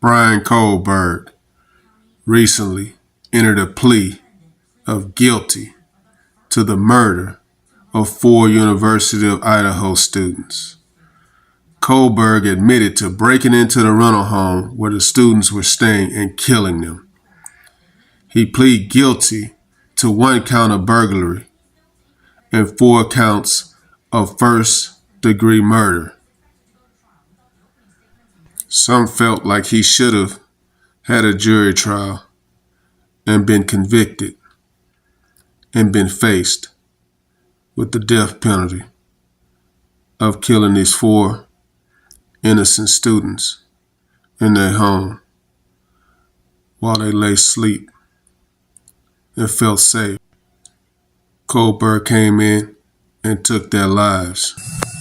Bryan Kohberger recently entered a plea of guilty to the murder of 4 University of Idaho students. Kohberger admitted to breaking into the rental home where the students were staying and killing them. He pleaded guilty to 1 count of burglary and 4 counts of first-degree murder. Some felt like he should have had a jury trial and been convicted and been faced with the death penalty of killing these 4 innocent students in their home while they lay asleep and felt safe. Kohberger came in and took their lives.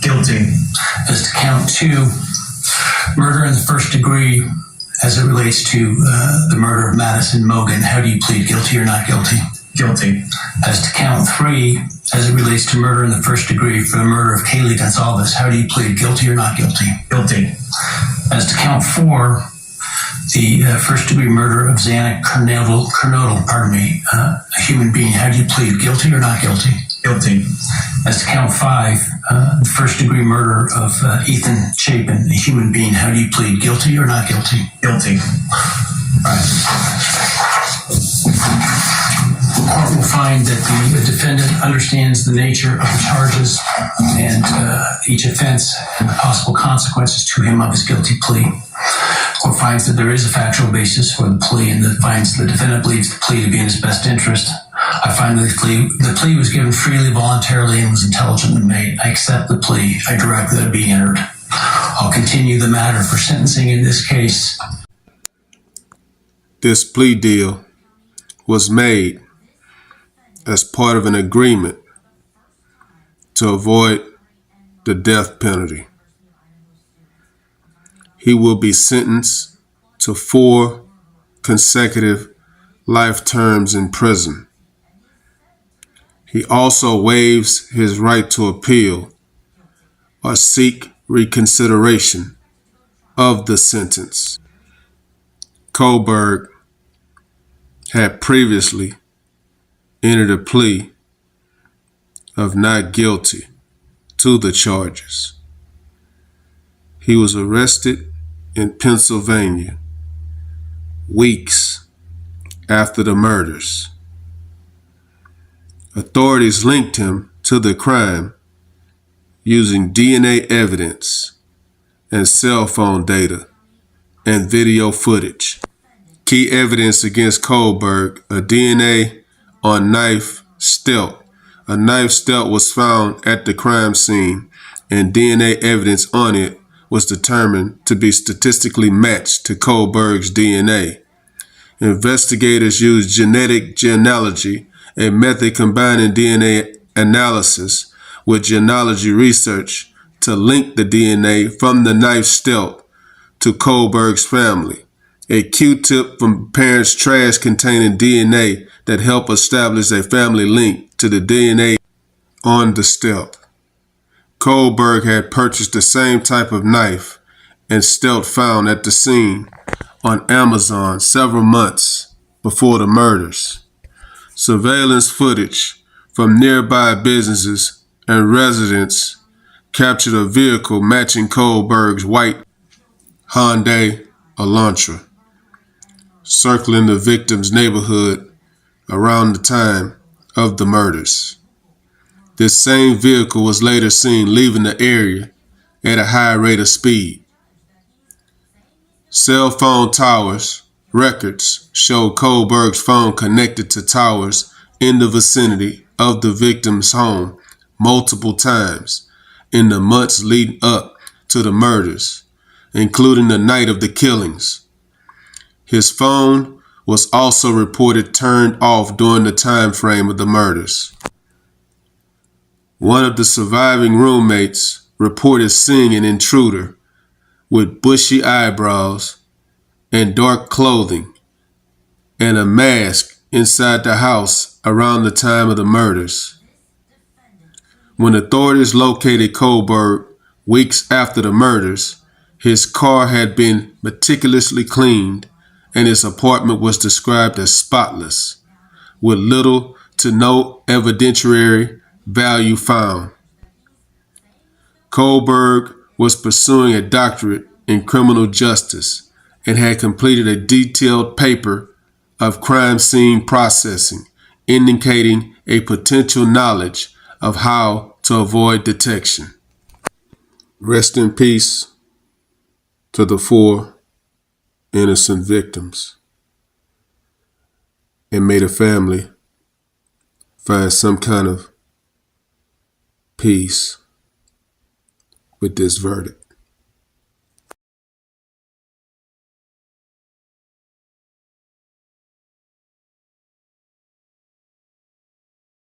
Guilty as to count 2, murder in the first degree as it relates to the murder of Madison Mogen. How do you plead, guilty or not guilty? Guilty. As to count 3, as it relates to murder in the first degree for the murder of Kaylee Gonzalez, how do you plead, guilty or not guilty? Guilty. As to count 4, the first degree murder of Xana Kernodle, a human being, how do you plead, guilty or not guilty? Guilty. As to count 5, the first degree murder of Ethan Chapin, a human being, how do you plead, guilty or not guilty? Guilty. Right. The court will find that the defendant understands the nature of the charges and each offense and the possible consequences to him of his guilty plea. The court finds that there is a factual basis for the plea and that finds the defendant believes the plea to be in his best interest. I find that the plea was given freely, voluntarily, and was intelligently made. I accept the plea. I direct that it be entered. I'll continue the matter for sentencing in this case. This plea deal was made as part of an agreement to avoid the death penalty. He will be sentenced to 4 consecutive life terms in prison. He also waives his right to appeal or seek reconsideration of the sentence. Kohberger had previously entered a plea of not guilty to the charges. He was arrested in Pennsylvania weeks after the murders. Authorities linked him to the crime using DNA evidence and cell phone data and video footage. Key evidence against Kohberger, a DNA on knife stelt. A knife stelt was found at the crime scene, and DNA evidence on it was determined to be statistically matched to Kohberger's DNA. Investigators used genetic genealogy, a method combining DNA analysis with genealogy research, to link the DNA from the knife stelt to Kohberger's family. A Q-tip from parents' trash containing DNA that helped establish a family link to the DNA on the stelt. Kohberger had purchased the same type of knife and stelt found at the scene on Amazon several months before the murders. Surveillance footage from nearby businesses and residents captured a vehicle matching Kohberger's white Hyundai Elantra circling the victim's neighborhood around the time of the murders. This same vehicle was later seen leaving the area at a high rate of speed. Cell phone towers records showed Kohberger's phone connected to towers in the vicinity of the victim's home multiple times in the months leading up to the murders, including the night of the killings. His phone was also reported turned off during the time frame of the murders. One of the surviving roommates reported seeing an intruder with bushy eyebrows and dark clothing and a mask inside the house around the time of the murders. When authorities located Kohberger weeks after the murders, His car had been meticulously cleaned, and his apartment was described as spotless, with little to no evidentiary value found. Kohberger was pursuing a doctorate in criminal justice and had completed a detailed paper of crime scene processing, indicating a potential knowledge of how to avoid detection. Rest in peace to the 4 innocent victims, and may the family find some kind of peace with this verdict.